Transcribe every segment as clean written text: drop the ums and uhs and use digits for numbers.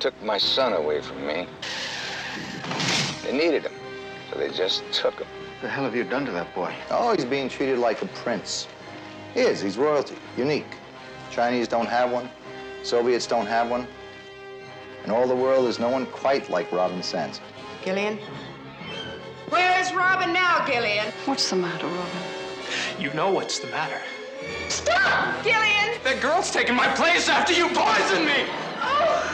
took my son away from me. They needed him, so they just took him. What the hell have you done to that boy? Oh, he's being treated like a prince. He is. He's royalty. Unique. Chinese don't have one. Soviets don't have one. In all the world, there's no one quite like Robin Sands. Gillian? Where's Robin now, Gillian? What's the matter, Robin? You know what's the matter. Stop, Gillian! That girl's taking my place after you poisoned me! Oh!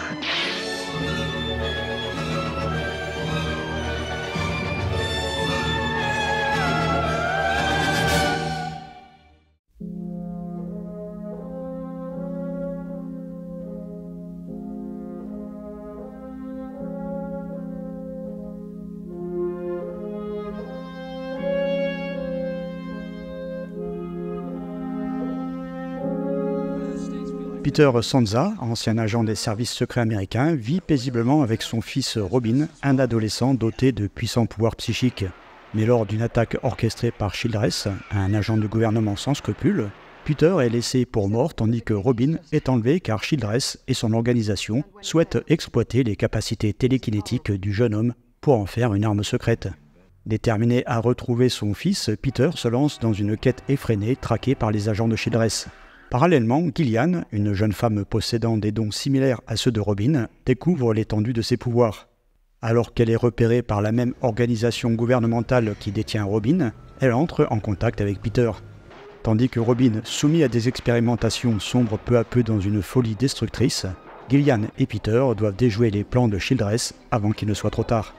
Peter Sansa, ancien agent des services secrets américains, vit paisiblement avec son fils Robin, un adolescent doté de puissants pouvoirs psychiques. Mais lors d'une attaque orchestrée par Childress, un agent du gouvernement sans scrupules, Peter est laissé pour mort tandis que Robin est enlevé car Childress et son organisation souhaitent exploiter les capacités télékinétiques du jeune homme pour en faire une arme secrète. Déterminé à retrouver son fils, Peter se lance dans une quête effrénée traquée par les agents de Childress. Parallèlement, Gillian, une jeune femme possédant des dons similaires à ceux de Robin, découvre l'étendue de ses pouvoirs. Alors qu'elle est repérée par la même organisation gouvernementale qui détient Robin, elle entre en contact avec Peter. Tandis que Robin, soumis à des expérimentations, sombre peu à peu dans une folie destructrice, Gillian et Peter doivent déjouer les plans de Childress avant qu'il ne soit trop tard.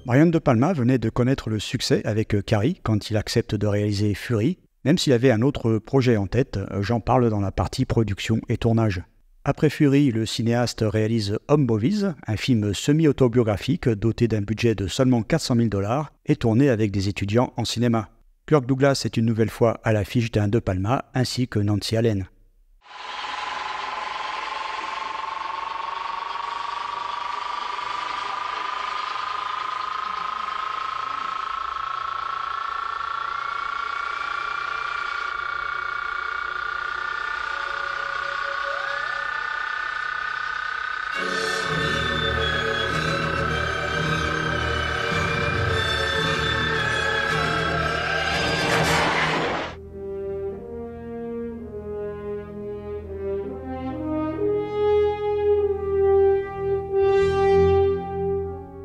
Brian De Palma venait de connaître le succès avec Carrie quand il accepte de réaliser Fury, même s'il avait un autre projet en tête, j'en parle dans la partie production et tournage. Après Fury, le cinéaste réalise Home Movies, un film semi-autobiographique doté d'un budget de seulement 400 000 $ et tourné avec des étudiants en cinéma. Kirk Douglas est une nouvelle fois à l'affiche d'un De Palma ainsi que Nancy Allen.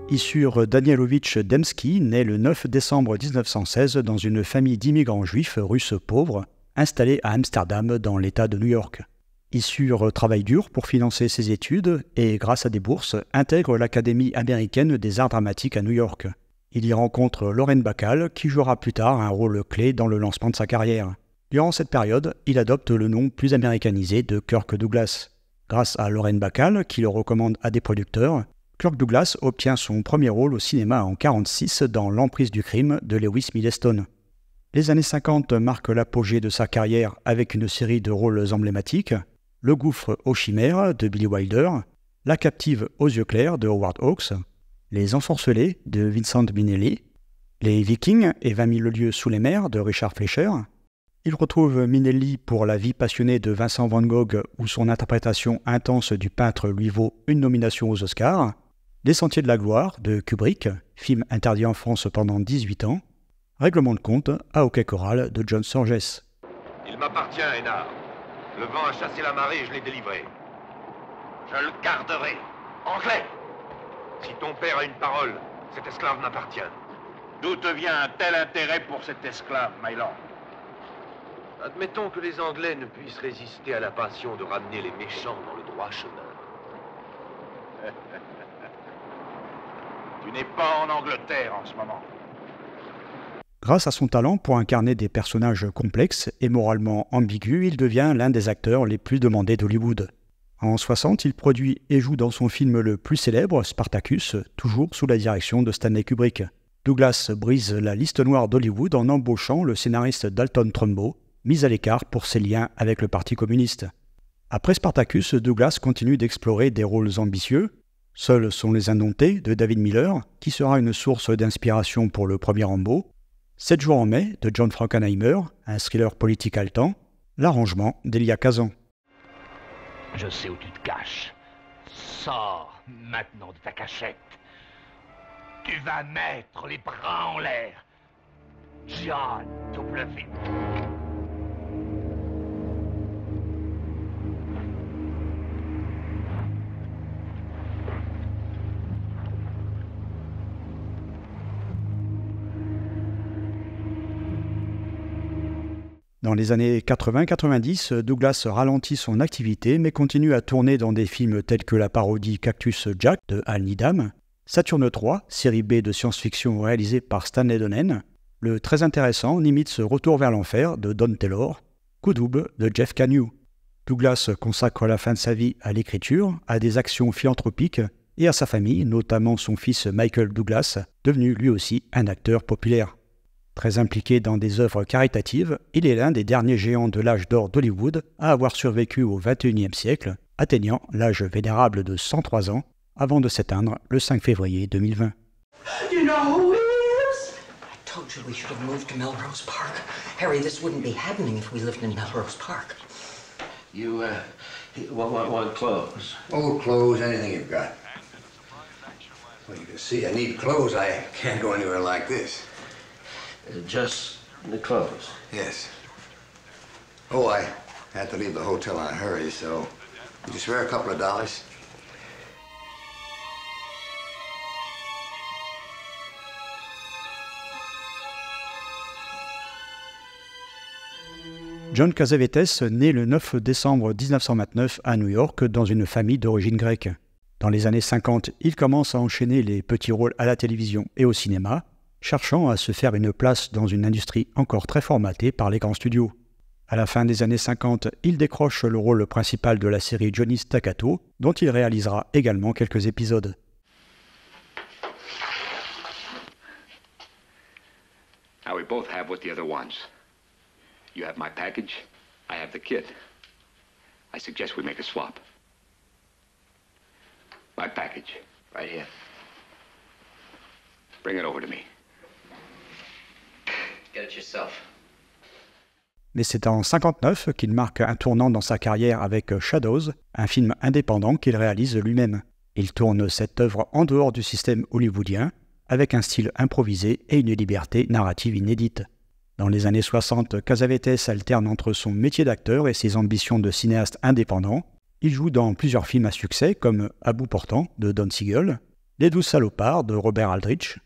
Issur Danielovitch Demski naît le 9 décembre 1916 dans une famille d'immigrants juifs russes pauvres, installés à Amsterdam dans l'État de New York. Issur travaille dur pour financer ses études et, grâce à des bourses, intègre l'Académie américaine des arts dramatiques à New York. Il y rencontre Lauren Bacall, qui jouera plus tard un rôle clé dans le lancement de sa carrière. Durant cette période, il adopte le nom plus américanisé de Kirk Douglas. Grâce à Lauren Bacall, qui le recommande à des producteurs, Kirk Douglas obtient son premier rôle au cinéma en 1946 dans L'emprise du crime de Lewis Milestone. Les années 50 marquent l'apogée de sa carrière avec une série de rôles emblématiques, Le gouffre aux chimères de Billy Wilder, La captive aux yeux clairs de Howard Hawks, Les ensorcelés de Vincent Minnelli, Les Vikings et 20 000 lieues sous les mers de Richard Fleischer. Il retrouve Minnelli pour La vie passionnée de Vincent Van Gogh où son interprétation intense du peintre lui vaut une nomination aux Oscars. Les Sentiers de la gloire de Kubrick, film interdit en France pendant 18 ans. Règlement de compte à Hockey Choral de John Sturges. Il m'appartient, Hénard. Le vent a chassé la marée et je l'ai délivré. Je le garderai. Anglais! Si ton père a une parole, cet esclave m'appartient. D'où te vient un tel intérêt pour cet esclave, my lord? Admettons que les Anglais ne puissent résister à la passion de ramener les méchants dans le droit chemin. Tu n'es pas en Angleterre en ce moment. Grâce à son talent pour incarner des personnages complexes et moralement ambigus, il devient l'un des acteurs les plus demandés d'Hollywood. En 60, il produit et joue dans son film le plus célèbre, Spartacus, toujours sous la direction de Stanley Kubrick. Douglas brise la liste noire d'Hollywood en embauchant le scénariste Dalton Trumbo, mis à l'écart pour ses liens avec le Parti communiste. Après Spartacus, Douglas continue d'explorer des rôles ambitieux. Seuls sont les Indomptés de David Miller, qui sera une source d'inspiration pour le premier Rambo. 7 jours en mai de John Frankenheimer, un thriller politique haletant. L'arrangement d'Elia Kazan. Je sais où tu te caches. Sors maintenant de ta cachette. Tu vas mettre les bras en l'air. John W. Dans les années 80-90, Douglas ralentit son activité mais continue à tourner dans des films tels que la parodie Cactus Jack de Hal Needham, Saturne 3, série B de science-fiction réalisée par Stanley Donen, le très intéressant Nimitz Retour vers l'enfer de Don Taylor, Coup double de Jeff Canyu. Douglas consacre la fin de sa vie à l'écriture, à des actions philanthropiques et à sa famille, notamment son fils Michael Douglas, devenu lui aussi un acteur populaire. Très impliqué dans des œuvres caritatives, il est l'un des derniers géants de l'âge d'or d'Hollywood à avoir survécu au XXIe siècle, atteignant l'âge vénérable de 103 ans, avant de s'éteindre le 5 février 2020. You know who he is? I told you we should have moved to Melrose Park. Harry, this wouldn't be happening if we lived in Melrose Park. You, want clothes? Old clothes, anything you've got. Well, you can see I need clothes. I can't go anywhere like this. Just the clothes? Yes. Oh, I had to leave the hotel in a hurry, so would you spare a couple of dollars? John Cassavetes naît le 9 décembre 1929 à New York dans une famille d'origine grecque. Dans les années 50, il commence à enchaîner les petits rôles à la télévision et au cinéma, cherchant à se faire une place dans une industrie encore très formatée par les grands studios. À la fin des années 50, il décroche le rôle principal de la série Johnny Staccato, dont il réalisera également quelques épisodes. Now we both have what the other wants. You have my package, I have the kit. I suggest we make a swap. My package, right here. Bring it over to me. Get it yourself. Mais c'est en 1959 qu'il marque un tournant dans sa carrière avec Shadows, un film indépendant qu'il réalise lui-même. Il tourne cette œuvre en dehors du système hollywoodien, avec un style improvisé et une liberté narrative inédite. Dans les années 60, Cassavetes alterne entre son métier d'acteur et ses ambitions de cinéaste indépendant. Il joue dans plusieurs films à succès comme À bout portant de Don Siegel, Les 12 salopards de Robert Aldrich,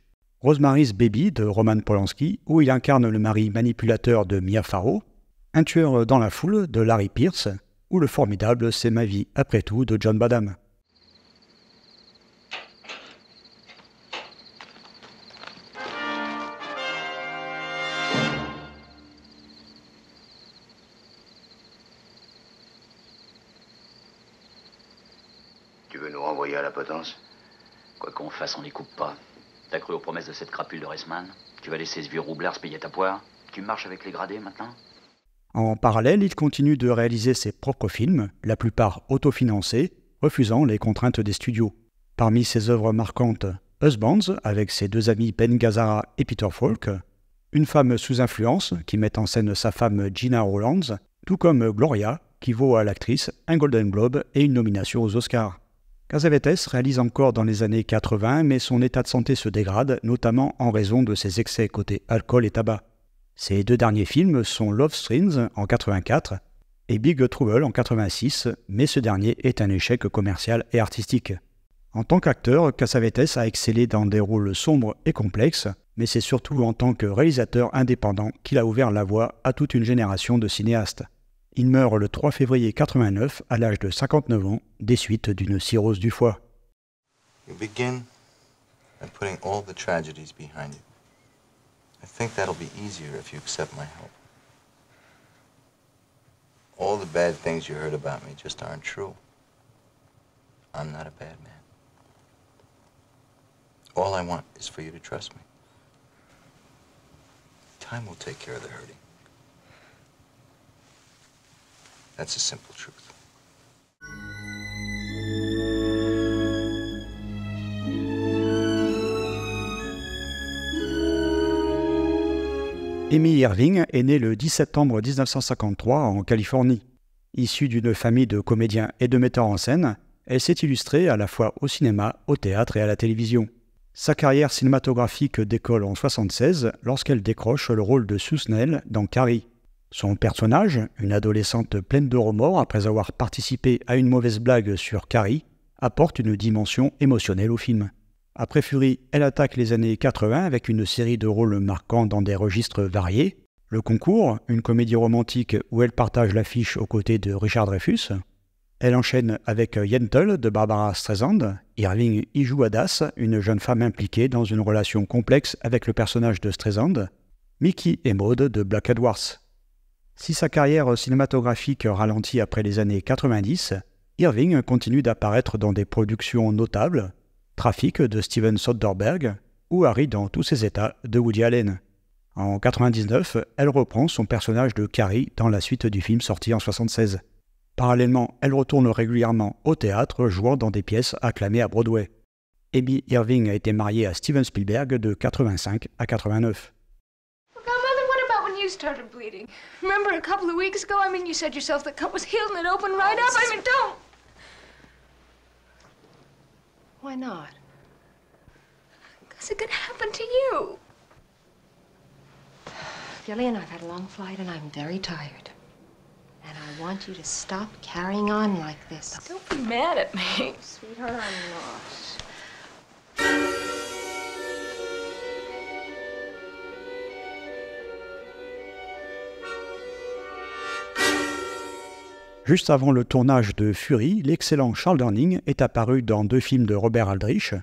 Rosemary's Baby de Roman Polanski, où il incarne le mari manipulateur de Mia Farrow, Un tueur dans la foule de Larry Pierce, ou le formidable C'est ma vie après tout de John Badham. Tu veux nous renvoyer à la potence? Quoi qu'on fasse, on n'y coupe pas. T'as cru aux promesses de cette crapule de Reisman? Tu vas laisser ce vieux roublard se payer ta poire? Tu marches avec les gradés maintenant? En parallèle, il continue de réaliser ses propres films, la plupart autofinancés, refusant les contraintes des studios. Parmi ses œuvres marquantes, Husbands, avec ses deux amis Ben Gazzara et Peter Falk, Une femme sous influence, qui met en scène sa femme Gina Rowlands, tout comme Gloria, qui vaut à l'actrice un Golden Globe et une nomination aux Oscars. Cassavetes réalise encore dans les années 80, mais son état de santé se dégrade, notamment en raison de ses excès côté alcool et tabac. Ses deux derniers films sont Love Streams en 84 et Big Trouble en 86, mais ce dernier est un échec commercial et artistique. En tant qu'acteur, Cassavetes a excellé dans des rôles sombres et complexes, mais c'est surtout en tant que réalisateur indépendant qu'il a ouvert la voie à toute une génération de cinéastes. Il meurt le 3 février 89 à l'âge de 59 ans, des suites d'une cirrhose du foie. You begin by putting all the tragedies behind you. I think that'll be easier if you accept my help. All the bad things you heard about me just aren't true. I'm not a bad man. All I want is for you to trust me. Time will take care of the hurting. That's the simple truth. Amy Irving est née le 10 septembre 1953 en Californie. Issue d'une famille de comédiens et de metteurs en scène, elle s'est illustrée à la fois au cinéma, au théâtre et à la télévision. Sa carrière cinématographique décolle en 1976 lorsqu'elle décroche le rôle de Sue Snell dans Carrie. Son personnage, une adolescente pleine de remords après avoir participé à une mauvaise blague sur Carrie, apporte une dimension émotionnelle au film. Après Fury, elle attaque les années 80 avec une série de rôles marquants dans des registres variés. Le Concours, une comédie romantique où elle partage l'affiche aux côtés de Richard Dreyfuss. Elle enchaîne avec Yentl de Barbara Streisand. Irving y joue Hadas, une jeune femme impliquée dans une relation complexe avec le personnage de Streisand. Mickey et Maud de Black Edwards. Si sa carrière cinématographique ralentit après les années 90, Irving continue d'apparaître dans des productions notables, Trafic de Steven Soderbergh ou Harry dans tous ses états de Woody Allen. En 1999, elle reprend son personnage de Carrie dans la suite du film sorti en 1976. Parallèlement, elle retourne régulièrement au théâtre, jouant dans des pièces acclamées à Broadway. Amy Irving a été mariée à Steven Spielberg de 1985 à 1989. Godmother, what about when you started bleeding? Remember a couple of weeks ago? I mean, you said yourself the cut was healed and it opened right up. I mean, don't. Why not? Because it could happen to you. Gillian, I've had a long flight and I'm very tired. And I want you to stop carrying on like this. Don't be mad at me. Sweetheart, I'm not. Juste avant le tournage de Fury, l'excellent Charles Durning est apparu dans 2 films de Robert Aldrich,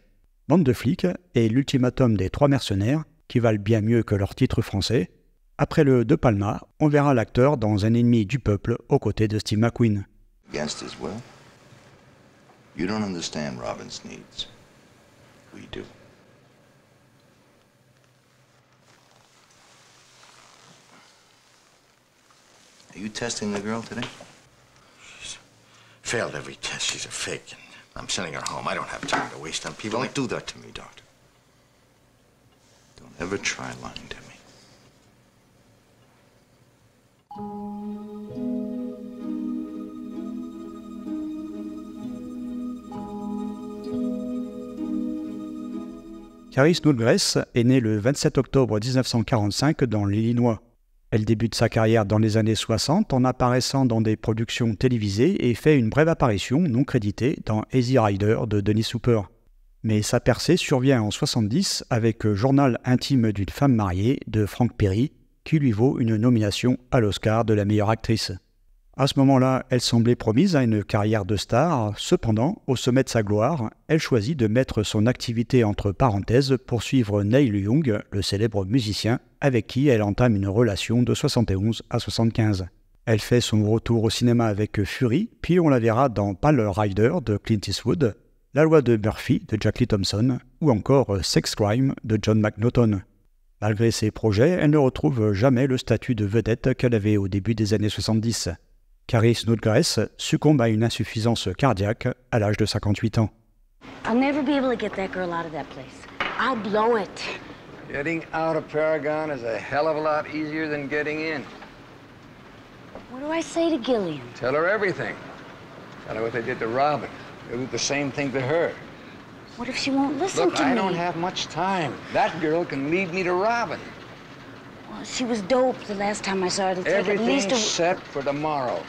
Bande de flics et L'ultimatum des 3 mercenaires, qui valent bien mieux que leur titre français. Après le De Palma, on verra l'acteur dans Un ennemi du peuple aux côtés de Steve McQueen. Against his will? You don't understand Robin's needs. We do. Are you testing the girl today? She's failed every test. She's a fake. And I'm sending her home. I don't have time to waste on people. Don't do that to me, Doctor. Don't ever try lying to me. Carrie Snodgrass est née le 27 octobre 1945 dans l'Illinois. Elle débute sa carrière dans les années 60 en apparaissant dans des productions télévisées et fait une brève apparition non créditée dans Easy Rider de Dennis Hopper. Mais sa percée survient en 70 avec Journal intime d'une femme mariée de Frank Perry, qui lui vaut une nomination à l'Oscar de la meilleure actrice. À ce moment-là, elle semblait promise à une carrière de star. Cependant, au sommet de sa gloire, elle choisit de mettre son activité entre parenthèses pour suivre Neil Young, le célèbre musicien, avec qui elle entame une relation de 71 à 75. Elle fait son retour au cinéma avec Fury, puis on la verra dans Pale Rider de Clint Eastwood, La loi de Murphy de Jack Lee Thompson, ou encore Sex Crime de John McNaughton. Malgré ses projets, elle ne retrouve jamais le statut de vedette qu'elle avait au début des années 70. Carrie Snodgrass succombe à une insuffisance cardiaque à l'âge de 58 ans. I'll never be able to get that girl out of that place. I'll blow it. Getting out of Paragon is a hell of a lot easier than getting in. What do I say to Gillian? Tell her everything. Tell her what they did to Robin. They did the same thing to her. What if she won't listen Look, to me? I don't have much time. That girl can lead me to Robin. Well, she was dope the last time I saw her. It'll take at least Everything's set for tomorrow.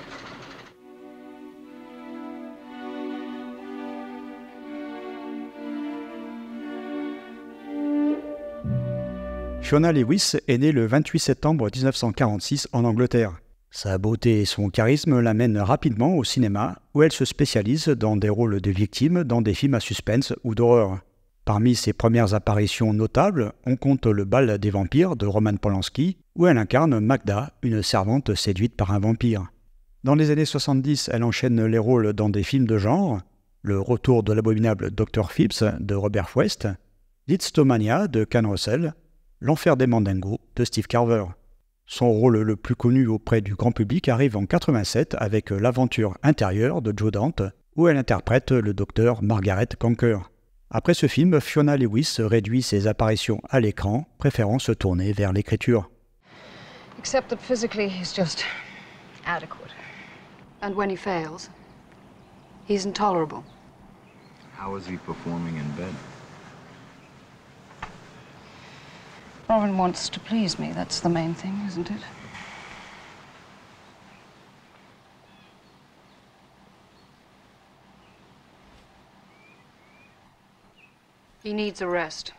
Fiona Lewis est née le 28 septembre 1946 en Angleterre. Sa beauté et son charisme l'amènent rapidement au cinéma, où elle se spécialise dans des rôles de victimes dans des films à suspense ou d'horreur. Parmi ses premières apparitions notables, on compte Le bal des vampires de Roman Polanski, où elle incarne Magda, une servante séduite par un vampire. Dans les années 70, elle enchaîne les rôles dans des films de genre, Le retour de l'abominable Dr. Phipps de Robert West, Lidstomania de Ken Russell, L'enfer des Mandingos de Steve Carver. Son rôle le plus connu auprès du grand public arrive en 87 avec L'aventure intérieure de Joe Dante, où elle interprète le docteur Margaret Conker. Après ce film, Fiona Lewis réduit ses apparitions à l'écran, préférant se tourner vers l'écriture. Except that physically he's just adequate. And when he fails, he's intolerable. How is he performing in bed? Robin wants to please me. That's the main thing, isn't it? He needs a rest.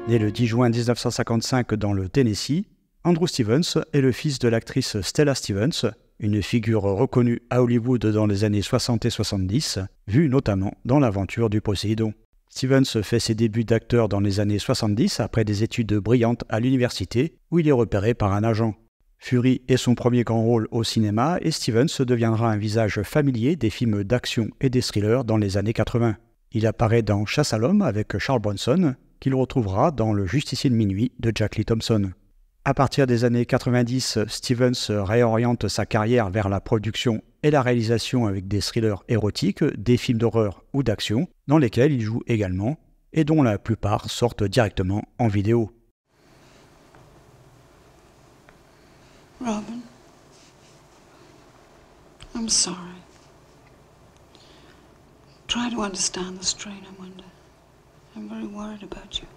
Né le 10 juin 1955 dans le Tennessee, Andrew Stevens est le fils de l'actrice Stella Stevens, une figure reconnue à Hollywood dans les années 60 et 70, vue notamment dans L'aventure du Poséidon. Stevens fait ses débuts d'acteur dans les années 70 après des études brillantes à l'université où il est repéré par un agent. Fury est son premier grand rôle au cinéma et Stevens deviendra un visage familier des films d'action et des thrillers dans les années 80. Il apparaît dans Chasse à l'homme avec Charles Bronson, qu'il retrouvera dans Le Justicier de minuit de Jack Lee Thompson. À partir des années 90, Stevens réoriente sa carrière vers la production et la réalisation avec des thrillers érotiques, des films d'horreur ou d'action, dans lesquels il joue également, et dont la plupart sortent directement en vidéo. Robin, I'm sorry. Try to understand the strain I'm under. I'm very worried about you.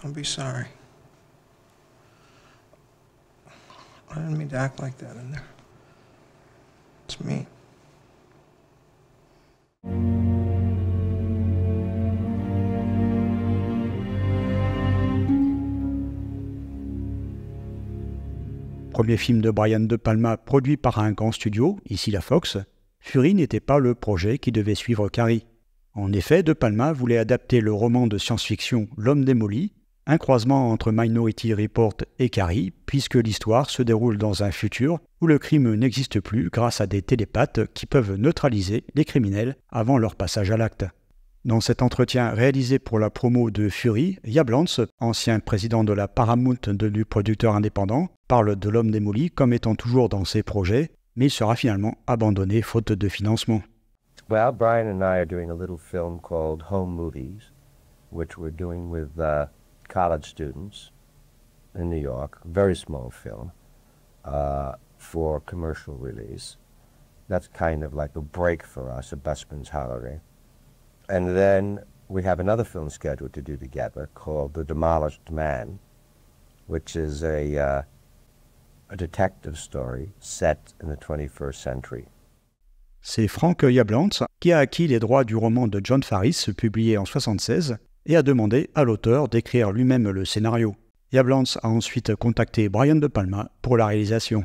Don't be sorry. I didn't mean to act like that in there. It's me. Premier film de Brian De Palma produit par un grand studio, ici la Fox, Fury n'était pas le projet qui devait suivre Carrie. En effet, De Palma voulait adapter le roman de science-fiction L'homme démoli, un croisement entre Minority Report et Carrie, puisque l'histoire se déroule dans un futur où le crime n'existe plus grâce à des télépathes qui peuvent neutraliser les criminels avant leur passage à l'acte. Dans cet entretien réalisé pour la promo de Fury, Jaap Lans, ancien président de la Paramount devenu producteur indépendant, parle de L'homme démoli comme étant toujours dans ses projets, mais il sera finalement abandonné faute de financement. Well, Brian and I are doing a little film called Home Movies, which we're doing with college students in New York, a very small film, for commercial release. That's kind of like a break for us, a busman's holiday. And then we have another film scheduled to do together called The Demolished Man, which is a detective story set in the 21st century. C'est Frank Jablantz qui a acquis les droits du roman de John Farris, publié en 1976, et a demandé à l'auteur d'écrire lui-même le scénario. Jablantz a ensuite contacté Brian De Palma pour la réalisation.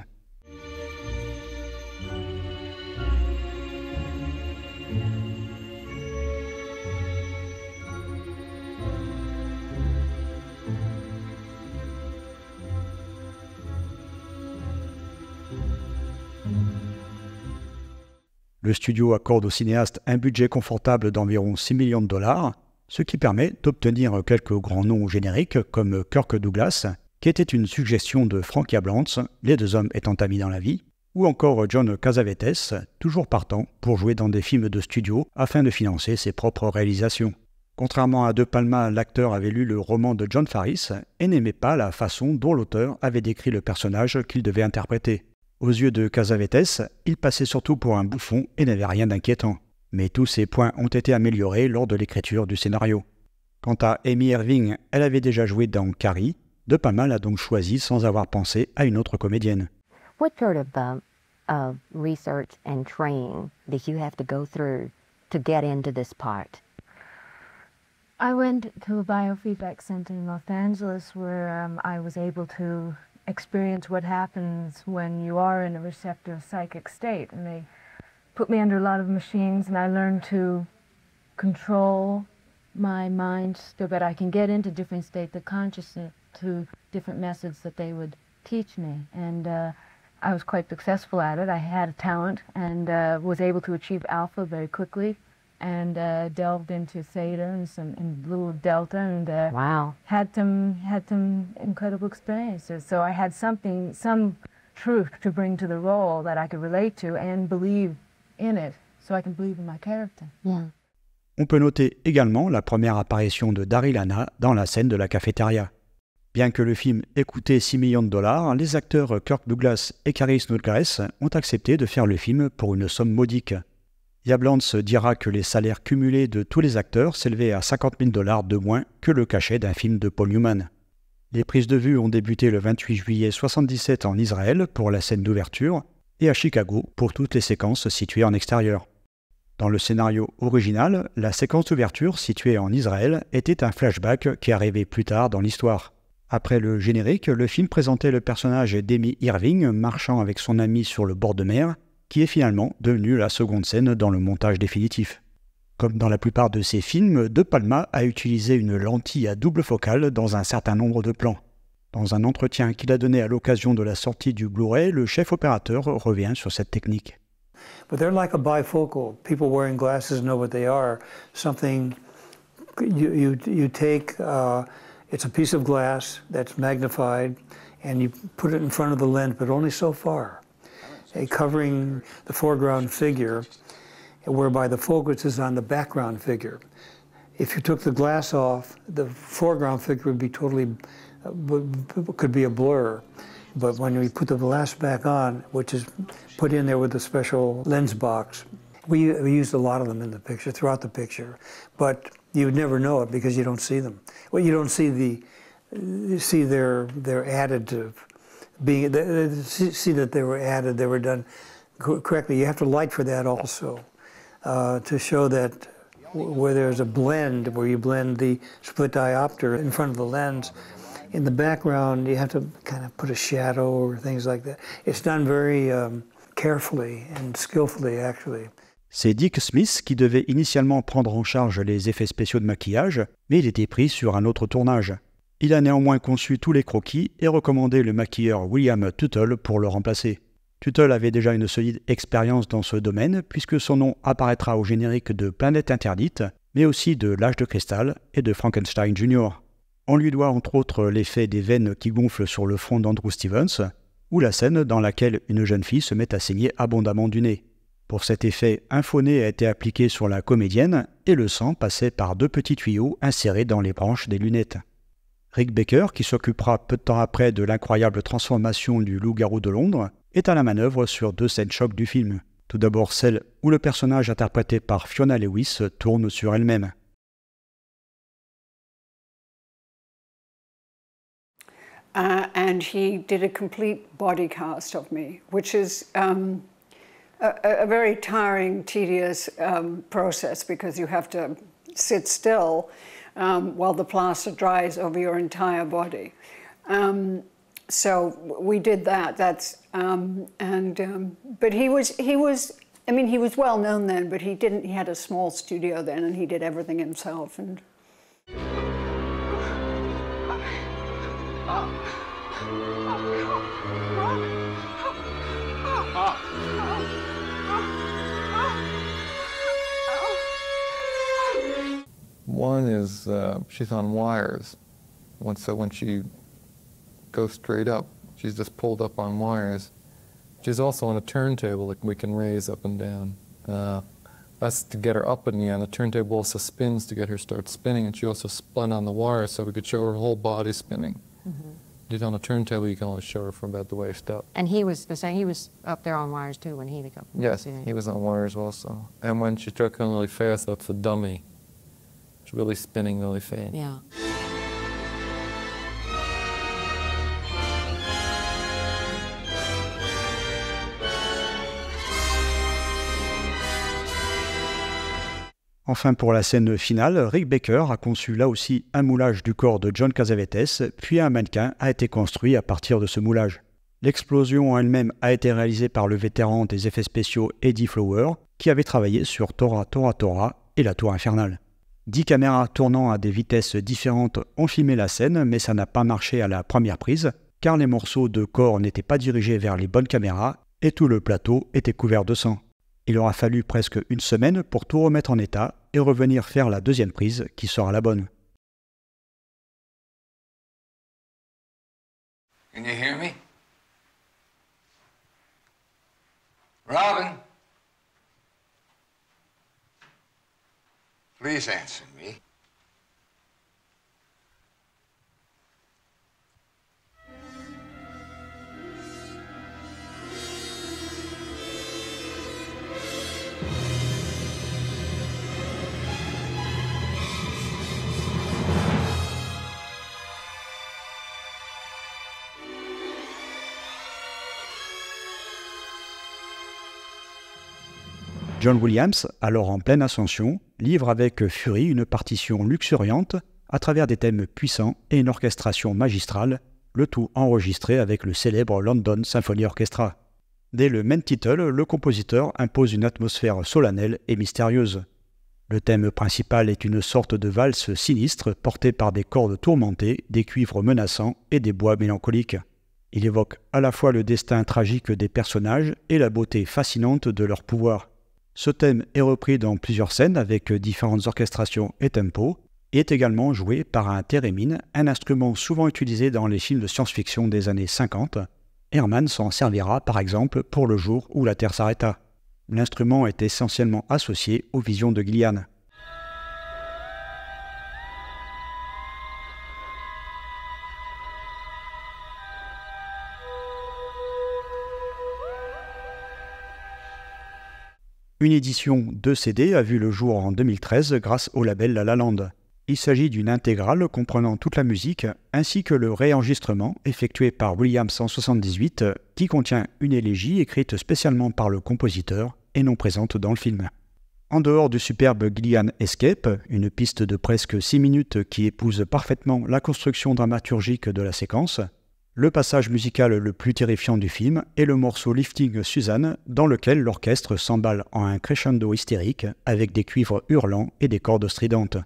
Le studio accorde au cinéaste un budget confortable d'environ 6 millions de dollars, ce qui permet d'obtenir quelques grands noms génériques comme Kirk Douglas, qui était une suggestion de Frank Jablantz, les deux hommes étant amis dans la vie, ou encore John Cassavetes, toujours partant pour jouer dans des films de studio afin de financer ses propres réalisations. Contrairement à De Palma, l'acteur avait lu le roman de John Farris et n'aimait pas la façon dont l'auteur avait décrit le personnage qu'il devait interpréter. Aux yeux de Cassavetes, il passait surtout pour un bouffon et n'avait rien d'inquiétant. Mais tous ces points ont été améliorés lors de l'écriture du scénario. Quant à Amy Irving, elle avait déjà joué dans Carrie. De Palma l'a donc choisie sans avoir pensé à une autre comédienne. What sort of research and training did you have to go through to get into this part? I went to a biofeedback center in Los Angeles where I was able to experience what happens when you are in a receptive psychic state. And they put me under a lot of machines, and I learned to control my mind so that I can get into different states of consciousness to different methods that they would teach me. And I was quite successful at it. I had a talent and was able to achieve alpha very quickly, and delved into theta and little delta, and wow, had some incredible experiences. So I had some truth to bring to the role that I could relate to and believe in it, so I can believe in my character. Yeah. On peut noter également la première apparition de Daryl Hannah dans la scène de la cafétéria. Bien que le film ait coûté $6 millions, les acteurs Kirk Douglas et Carrie Snodgrass ont accepté de faire le film pour une somme modique. Jaap Lantz dira que les salaires cumulés de tous les acteurs s'élevaient à $50 000 de moins que le cachet d'un film de Paul Newman. Les prises de vue ont débuté le 28 juillet 1977 en Israël pour la scène d'ouverture et à Chicago pour toutes les séquences situées en extérieur. Dans le scénario original, la séquence d'ouverture située en Israël était un flashback qui arrivait plus tard dans l'histoire. Après le générique, le film présentait le personnage d'Amy Irving marchant avec son ami sur le bord de mer, qui est finalement devenu la seconde scène dans le montage définitif. Comme dans la plupart de ses films, De Palma a utilisé une lentille à double focale dans un certain nombre de plans. Dans un entretien qu'il a donné à l'occasion de la sortie du Blu-ray, le chef opérateur revient sur cette technique. But they're like a bifocal. People wearing glasses know what they are. Something you take, it's a piece of glass that's magnified, and you put it in front of the lens, but only so far, covering the foreground figure, whereby the focus is on the background figure. If you took the glass off, the foreground figure would be totally, could be a blur. But when we put the glass back on, which is put in there with a special lens box, we used a lot of them in the picture, throughout the picture. But you would never know it because you don't see them. Well, you don't see their additive being, see that they were added, they were done correctly. You have to light for that also, to show that where there's a blend, where you blend the split diopter in front of the lens, in the background, you have to kind of put a shadow or things like that. It's done very carefully and skillfully, actually. C'est Dick Smith qui devait initialement prendre en charge les effets spéciaux de maquillage, mais il était pris sur un autre tournage. Il a néanmoins conçu tous les croquis et recommandé le maquilleur William Tuttle pour le remplacer. Tuttle avait déjà une solide expérience dans ce domaine puisque son nom apparaîtra au générique de Planète Interdite, mais aussi de L'Âge de Cristal et de Frankenstein Jr. On lui doit entre autres l'effet des veines qui gonflent sur le front d'Andrew Stevens, ou la scène dans laquelle une jeune fille se met à saigner abondamment du nez. Pour cet effet, un faux nez a été appliqué sur la comédienne et le sang passait par 2 petits tuyaux insérés dans les branches des lunettes. Rick Baker, qui s'occupera peu de temps après de l'incroyable transformation du loup-garou de Londres, est à la manœuvre sur 2 scènes chocs du film. Tout d'abord celle où le personnage interprété par Fiona Lewis tourne sur elle-même. And he did a complete body cast of me, which is a very tiring, tedious process because you have to sit still while the plaster dries over your entire body. So we did that. But he was. I mean, he was well known then, but he didn't. He had a small studio then, and he did everything himself. And one is she's on wires. So when she goes straight up, she's just pulled up on wires. She's also on a turntable that we can raise up and down. That's to get her up in the end. The turntable also spins to get her start spinning, and she also spun on the wires so we could show her whole body spinning. Mm-hmm. On a turntable, you can only show her from about the waist up. And he was up there on wires too when he became. Yes, he was on wires also. And when she started going really fast, that's the dummy. It's really spinning really fast. Yeah. Enfin, pour la scène finale, Rick Baker a conçu là aussi un moulage du corps de John Cassavetes, puis un mannequin a été construit à partir de ce moulage. L'explosion en elle-même a été réalisée par le vétéran des effets spéciaux Eddie Flower, qui avait travaillé sur Tora Tora Tora et la Tour Infernale. 10 caméras tournant à des vitesses différentes ont filmé la scène, mais ça n'a pas marché à la première prise, car les morceaux de corps n'étaient pas dirigés vers les bonnes caméras et tout le plateau était couvert de sang. Il aura fallu presque une semaine pour tout remettre en état et revenir faire la deuxième prise qui sera la bonne. Can you hear me? Robin? Please answer me. John Williams, alors en pleine ascension, livre avec Fury une partition luxuriante à travers des thèmes puissants et une orchestration magistrale, le tout enregistré avec le célèbre London Symphony Orchestra. Dès le main title, le compositeur impose une atmosphère solennelle et mystérieuse. Le thème principal est une sorte de valse sinistre portée par des cordes tourmentées, des cuivres menaçants et des bois mélancoliques. Il évoque à la fois le destin tragique des personnages et la beauté fascinante de leur pouvoir. Ce thème est repris dans plusieurs scènes avec différentes orchestrations et tempos et est également joué par un thérémine, un instrument souvent utilisé dans les films de science-fiction des années 50. Herman s'en servira par exemple pour Le jour où la Terre s'arrêta. L'instrument est essentiellement associé aux visions de Gillian. Une édition 2 CD a vu le jour en 2013 grâce au label La La Land. Il s'agit d'une intégrale comprenant toute la musique ainsi que le réenregistrement effectué par Williams en 1978 qui contient une élégie écrite spécialement par le compositeur et non présente dans le film. En dehors du superbe Gillian Escape, une piste de presque 6 minutes qui épouse parfaitement la construction dramaturgique de la séquence, le passage musical le plus terrifiant du film est le morceau Lifting Suzanne, dans lequel l'orchestre s'emballe en un crescendo hystérique avec des cuivres hurlants et des cordes stridentes.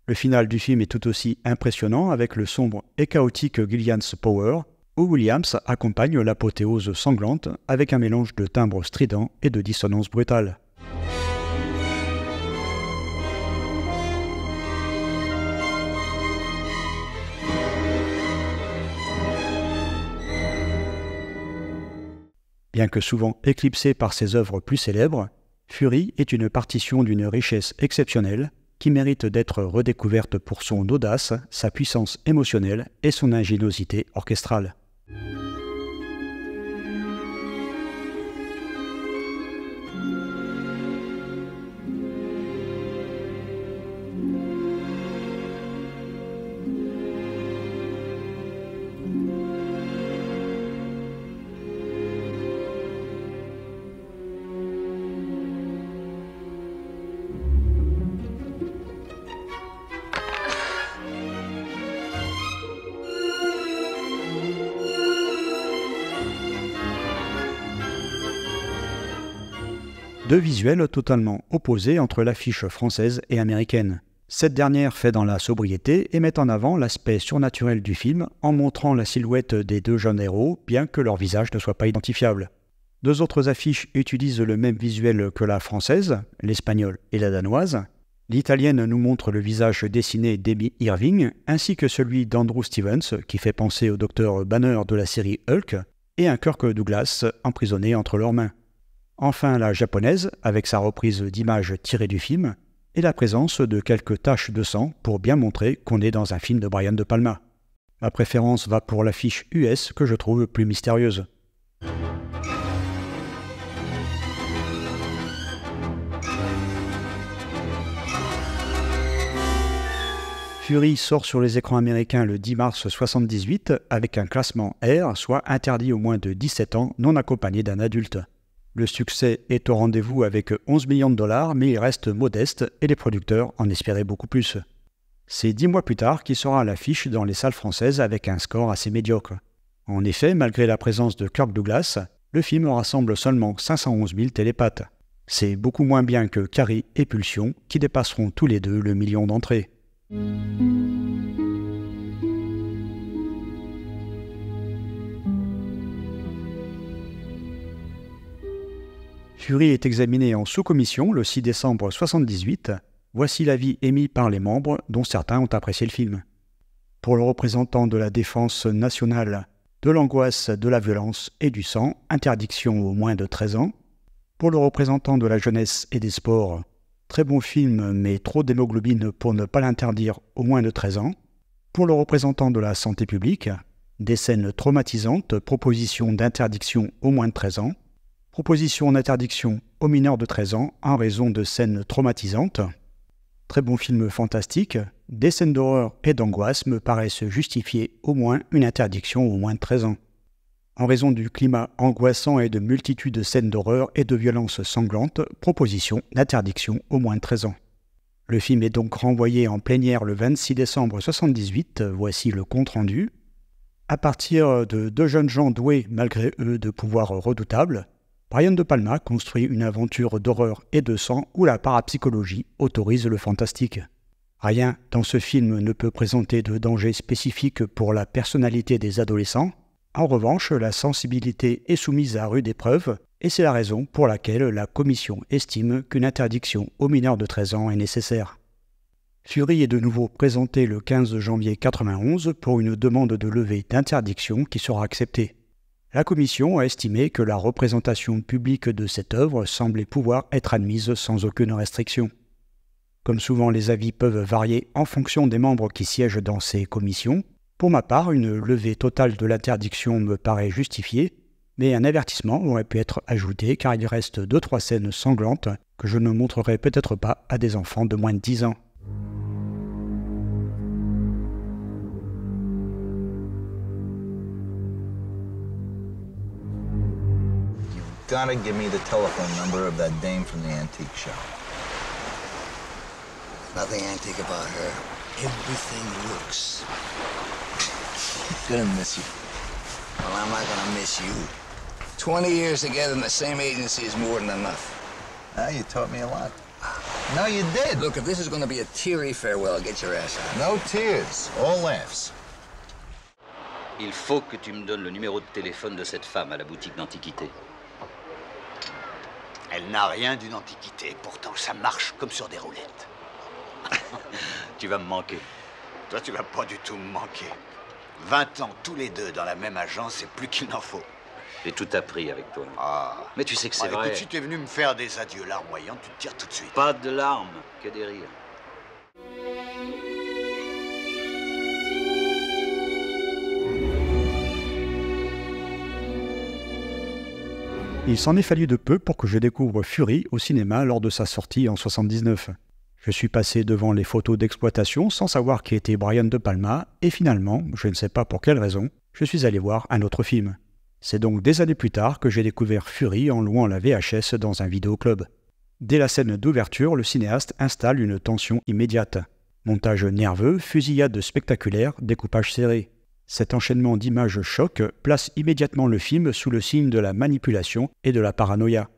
Le final du film est tout aussi impressionnant avec le sombre et chaotique Gillian's Power, où Williams accompagne l'apothéose sanglante avec un mélange de timbres stridents et de dissonances brutales. Bien que souvent éclipsé par ses œuvres plus célèbres, Fury est une partition d'une richesse exceptionnelle qui mérite d'être redécouverte pour son audace, sa puissance émotionnelle et son ingéniosité orchestrale. Deux visuels totalement opposés entre l'affiche française et américaine. Cette dernière fait dans la sobriété et met en avant l'aspect surnaturel du film en montrant la silhouette des deux jeunes héros, bien que leur visage ne soit pas identifiable. Deux autres affiches utilisent le même visuel que la française, l'espagnole et la danoise. L'italienne nous montre le visage dessiné d'Amy Irving, ainsi que celui d'Andrew Stevens, qui fait penser au docteur Banner de la série Hulk, et un Kirk Douglas emprisonné entre leurs mains. Enfin, la japonaise, avec sa reprise d'images tirées du film, et la présence de quelques taches de sang pour bien montrer qu'on est dans un film de Brian De Palma. Ma préférence va pour l'affiche US que je trouve plus mystérieuse. Fury sort sur les écrans américains le 10 mars 1978 avec un classement R, soit interdit aux moins de 17 ans non accompagné d'un adulte. Le succès est au rendez-vous avec 11 millions de dollars, mais il reste modeste et les producteurs en espéraient beaucoup plus. C'est 10 mois plus tard qu'il sera à l'affiche dans les salles françaises avec un score assez médiocre. En effet, malgré la présence de Kirk Douglas, le film rassemble seulement 511 000 télépathes. C'est beaucoup moins bien que Carrie et Pulsion, qui dépasseront tous les deux le million d'entrées. Fury est examiné en sous-commission le 6 décembre 1978. Voici l'avis émis par les membres, dont certains ont apprécié le film. Pour le représentant de la défense nationale, de l'angoisse, de la violence et du sang, interdiction aux moins de 13 ans. Pour le représentant de la jeunesse et des sports, très bon film mais trop d'hémoglobine pour ne pas l'interdire aux moins de 13 ans. Pour le représentant de la santé publique, des scènes traumatisantes, proposition d'interdiction aux moins de 13 ans. Proposition d'interdiction aux mineurs de 13 ans en raison de scènes traumatisantes. Très bon film fantastique, des scènes d'horreur et d'angoisse me paraissent justifier au moins une interdiction aux moins de 13 ans. En raison du climat angoissant et de multitudes de scènes d'horreur et de violences sanglantes, proposition d'interdiction aux moins de 13 ans. Le film est donc renvoyé en plénière le 26 décembre 1978, voici le compte-rendu. À partir de deux jeunes gens doués malgré eux de pouvoirs redoutables, Brian De Palma construit une aventure d'horreur et de sang où la parapsychologie autorise le fantastique. Rien dans ce film ne peut présenter de danger spécifique pour la personnalité des adolescents. En revanche, la sensibilité est soumise à rude épreuve et c'est la raison pour laquelle la commission estime qu'une interdiction aux mineurs de 13 ans est nécessaire. Fury est de nouveau présenté le 15 janvier 1991 pour une demande de levée d'interdiction qui sera acceptée. La commission a estimé que la représentation publique de cette œuvre semblait pouvoir être admise sans aucune restriction. Comme souvent, les avis peuvent varier en fonction des membres qui siègent dans ces commissions. Pour ma part, une levée totale de l'interdiction me paraît justifiée, mais un avertissement aurait pu être ajouté car il reste 2-3 scènes sanglantes que je ne montrerai peut-être pas à des enfants de moins de 10 ans. Gotta give me the telephone number of that dame from the antique shop. Nothing antique about her. Everything looks. Gonna miss you. Well, I'm not gonna miss you. 20 years together in the same agency is more than enough. Ah, you taught me a lot. No, you did. Look, if this is gonna be a teary farewell, get your ass out. No tears, all laughs. Il faut que tu me donnes le numéro de téléphone de cette femme à la boutique d'antiquité. Elle n'a rien d'une antiquité, pourtant ça marche comme sur des roulettes. Tu vas me manquer. Toi, tu vas pas du tout me manquer. 20 ans tous les deux dans la même agence, c'est plus qu'il n'en faut. J'ai tout appris avec toi. Ah. Mais tu sais que c'est vrai. Écoute, si tu es venu me faire des adieux larmoyants, tu te tires tout de suite. Pas de larmes, que des rires. Il s'en est fallu de peu pour que je découvre Fury au cinéma lors de sa sortie en 1979. Je suis passé devant les photos d'exploitation sans savoir qui était Brian De Palma et finalement, je ne sais pas pour quelle raison, je suis allé voir un autre film. C'est donc des années plus tard que j'ai découvert Fury en louant la VHS dans un vidéoclub. Dès la scène d'ouverture, le cinéaste installe une tension immédiate. Montage nerveux, fusillade spectaculaire, découpage serré. Cet enchaînement d'images choc place immédiatement le film sous le signe de la manipulation et de la paranoïa.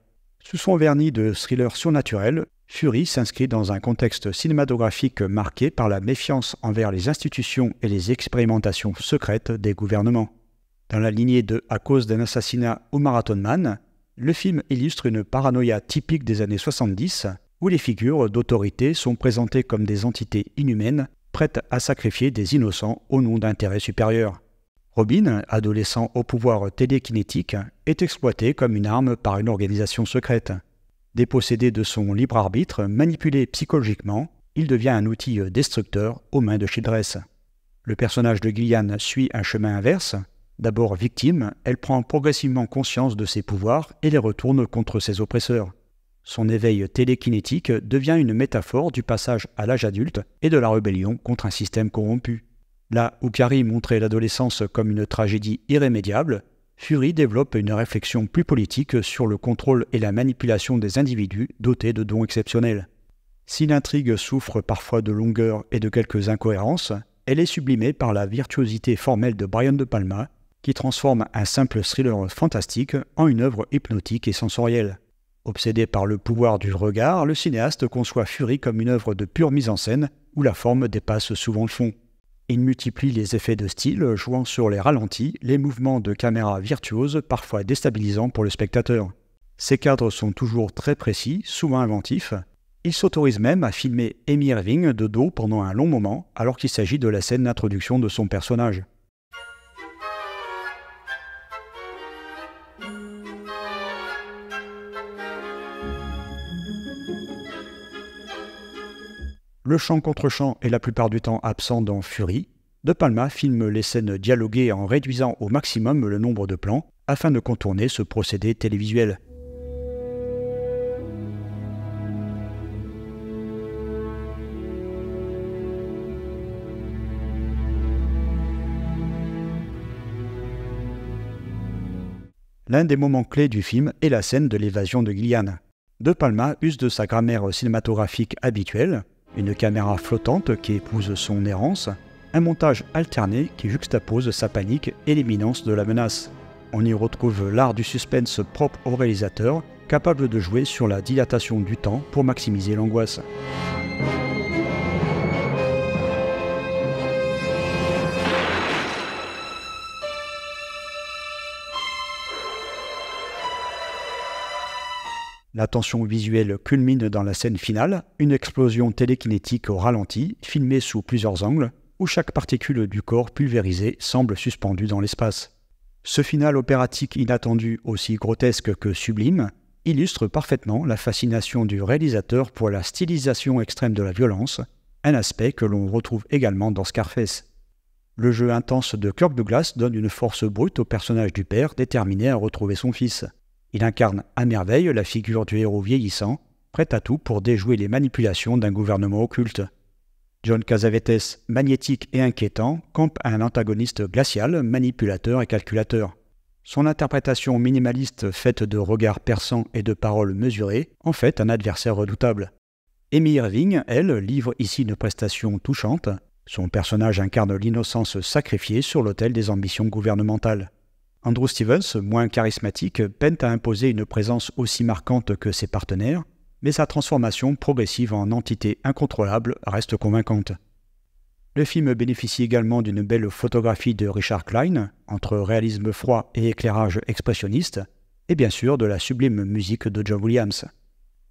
Sous son vernis de thriller surnaturel, Fury s'inscrit dans un contexte cinématographique marqué par la méfiance envers les institutions et les expérimentations secrètes des gouvernements. Dans la lignée de « À cause d'un assassinat ou Marathon Man », le film illustre une paranoïa typique des années 70, où les figures d'autorité sont présentées comme des entités inhumaines, prêtes à sacrifier des innocents au nom d'intérêts supérieurs. Robin, adolescent au pouvoir télékinétique, est exploité comme une arme par une organisation secrète. Dépossédé de son libre arbitre, manipulé psychologiquement, il devient un outil destructeur aux mains de Childress. Le personnage de Gillian suit un chemin inverse. D'abord victime, elle prend progressivement conscience de ses pouvoirs et les retourne contre ses oppresseurs. Son éveil télékinétique devient une métaphore du passage à l'âge adulte et de la rébellion contre un système corrompu. Là où Carrie montrait l'adolescence comme une tragédie irrémédiable, Fury développe une réflexion plus politique sur le contrôle et la manipulation des individus dotés de dons exceptionnels. Si l'intrigue souffre parfois de longueur et de quelques incohérences, elle est sublimée par la virtuosité formelle de Brian De Palma, qui transforme un simple thriller fantastique en une œuvre hypnotique et sensorielle. Obsédé par le pouvoir du regard, le cinéaste conçoit Fury comme une œuvre de pure mise en scène où la forme dépasse souvent le fond. Il multiplie les effets de style, jouant sur les ralentis, les mouvements de caméra virtuoses, parfois déstabilisants pour le spectateur. Ses cadres sont toujours très précis, souvent inventifs. Il s'autorise même à filmer Amy Irving de dos pendant un long moment, alors qu'il s'agit de la scène d'introduction de son personnage. Le chant contre chant est la plupart du temps absent dans Fury. De Palma filme les scènes dialoguées en réduisant au maximum le nombre de plans afin de contourner ce procédé télévisuel. L'un des moments clés du film est la scène de l'évasion de Gillian. De Palma use de sa grammaire cinématographique habituelle, une caméra flottante qui épouse son errance, un montage alterné qui juxtapose sa panique et l'imminence de la menace. On y retrouve l'art du suspense propre au réalisateur, capable de jouer sur la dilatation du temps pour maximiser l'angoisse. La tension visuelle culmine dans la scène finale, une explosion télékinétique au ralenti, filmée sous plusieurs angles, où chaque particule du corps pulvérisé semble suspendue dans l'espace. Ce final opératique inattendu, aussi grotesque que sublime, illustre parfaitement la fascination du réalisateur pour la stylisation extrême de la violence, un aspect que l'on retrouve également dans Scarface. Le jeu intense de Kirk Douglas donne une force brute au personnage du père déterminé à retrouver son fils. Il incarne à merveille la figure du héros vieillissant, prêt à tout pour déjouer les manipulations d'un gouvernement occulte. John Cassavetes, magnétique et inquiétant, campe un antagoniste glacial, manipulateur et calculateur. Son interprétation minimaliste faite de regards perçants et de paroles mesurées en fait un adversaire redoutable. Amy Irving, elle, livre ici une prestation touchante. Son personnage incarne l'innocence sacrifiée sur l'autel des ambitions gouvernementales. Andrew Stevens, moins charismatique, peine à imposer une présence aussi marquante que ses partenaires, mais sa transformation progressive en entité incontrôlable reste convaincante. Le film bénéficie également d'une belle photographie de Richard Klein, entre réalisme froid et éclairage expressionniste, et bien sûr de la sublime musique de John Williams.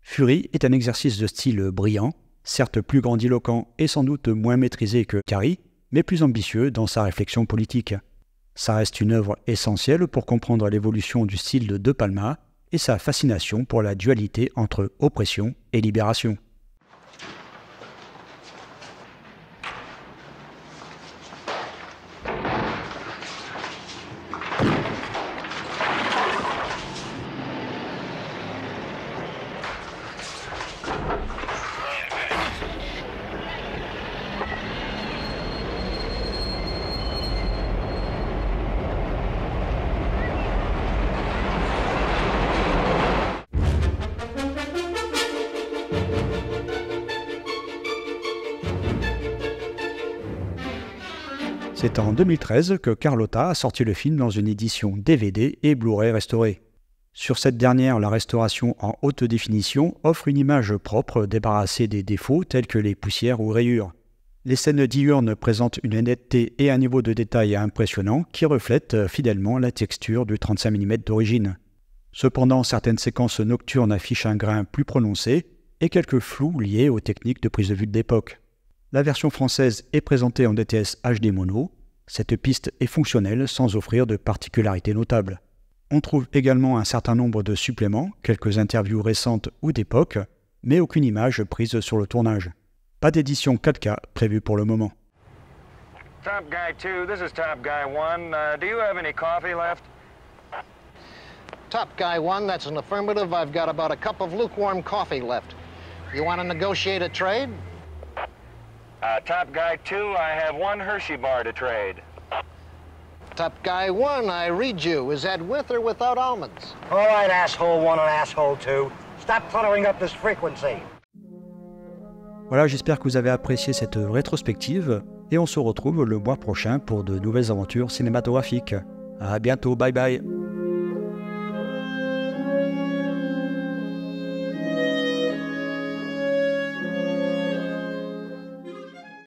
Fury est un exercice de style brillant, certes plus grandiloquent et sans doute moins maîtrisé que Carrie, mais plus ambitieux dans sa réflexion politique. Ça reste une œuvre essentielle pour comprendre l'évolution du style de De Palma et sa fascination pour la dualité entre oppression et libération. C'est en 2013 que Carlotta a sorti le film dans une édition DVD et Blu-ray restaurée. Sur cette dernière, la restauration en haute définition offre une image propre débarrassée des défauts tels que les poussières ou rayures. Les scènes diurnes présentent une netteté et un niveau de détail impressionnant qui reflètent fidèlement la texture du 35 mm d'origine. Cependant, certaines séquences nocturnes affichent un grain plus prononcé et quelques flous liés aux techniques de prise de vue de l'époque. La version française est présentée en DTS HD mono. Cette piste est fonctionnelle sans offrir de particularités notables. On trouve également un certain nombre de suppléments, quelques interviews récentes ou d'époque, mais aucune image prise sur le tournage. Pas d'édition 4K prévue pour le moment. Top Guy 2, this is Top Guy 1. Do you have any coffee left? Top Guy 1, that's an affirmative. I've got about a cup of lukewarm coffee left. You want to negotiate a trade? Top Guy 2, I have one Hershey bar to trade. Top Guy 1, I read you. Is that with or without almonds? All right, asshole 1 and asshole 2. Stop cluttering up this frequency. Voilà, j'espère que vous avez apprécié cette rétrospective et on se retrouve le mois prochain pour de nouvelles aventures cinématographiques. À bientôt, bye bye.